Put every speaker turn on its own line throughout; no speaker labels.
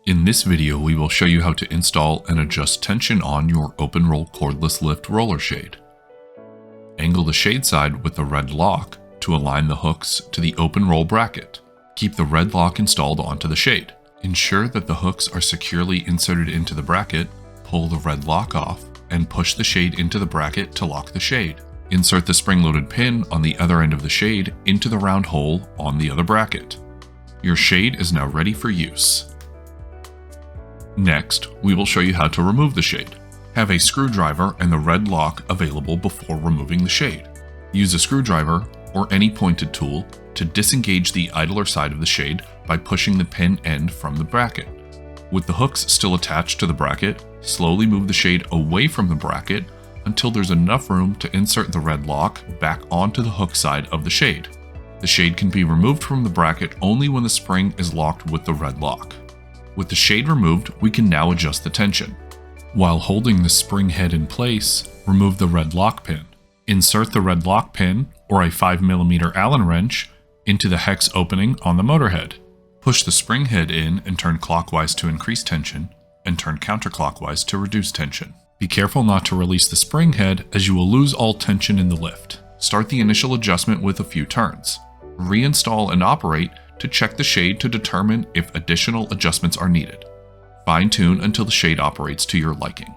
In this video, we will show you how to install and adjust tension on your open roll cordless lift roller shade. Angle the shade side with the red lock to align the hooks to the open roll bracket. Keep the red lock installed onto the shade. Ensure that the hooks are securely inserted into the bracket, pull the red lock off, and push the shade into the bracket to lock the shade. Insert the spring-loaded pin on the other end of the shade into the round hole on the other bracket. Your shade is now ready for use. Next, we will show you how to remove the shade. Have a screwdriver and the red lock available before removing the shade. Use a screwdriver or any pointed tool to disengage the idler side of the shade by pushing the pin end from the bracket. With the hooks still attached to the bracket, slowly move the shade away from the bracket until there's enough room to insert the red lock back onto the hook side of the shade. The shade can be removed from the bracket only when the spring is locked with the red lock. With the shade removed, we can now adjust the tension. While holding the spring head in place, remove the red lock pin. Insert the red lock pin, or a 5mm Allen wrench, into the hex opening on the motor head. Push the spring head in and turn clockwise to increase tension, and turn counterclockwise to reduce tension. Be careful not to release the spring head, as you will lose all tension in the lift. Start the initial adjustment with a few turns. Reinstall and operate to check the shade to determine if additional adjustments are needed. Fine-tune until the shade operates to your liking.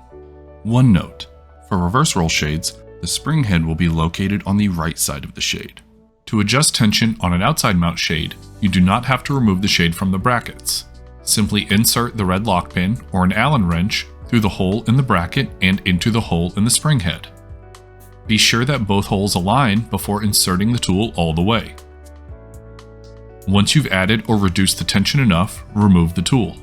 One note: for reverse roll shades, the spring head will be located on the right side of the shade. To adjust tension on an outside mount shade, you do not have to remove the shade from the brackets. Simply insert the red lock pin or an Allen wrench through the hole in the bracket and into the hole in the spring head. Be sure that both holes align before inserting the tool all the way. Once you've added or reduced the tension enough, remove the tool.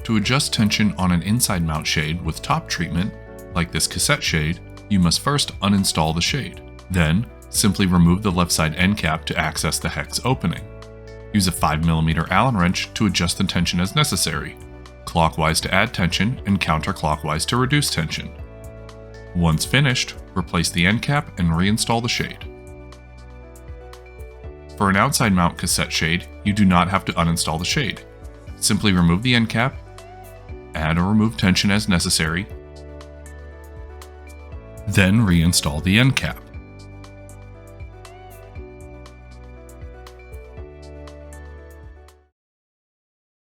To adjust tension on an inside mount shade with top treatment, like this cassette shade, you must first uninstall the shade. Then, simply remove the left side end cap to access the hex opening. Use a 5mm Allen wrench to adjust the tension as necessary, clockwise to add tension and counterclockwise to reduce tension. Once finished, replace the end cap and reinstall the shade. For an outside mount cassette shade, you do not have to uninstall the shade. Simply remove the end cap, add or remove tension as necessary, then reinstall the end cap.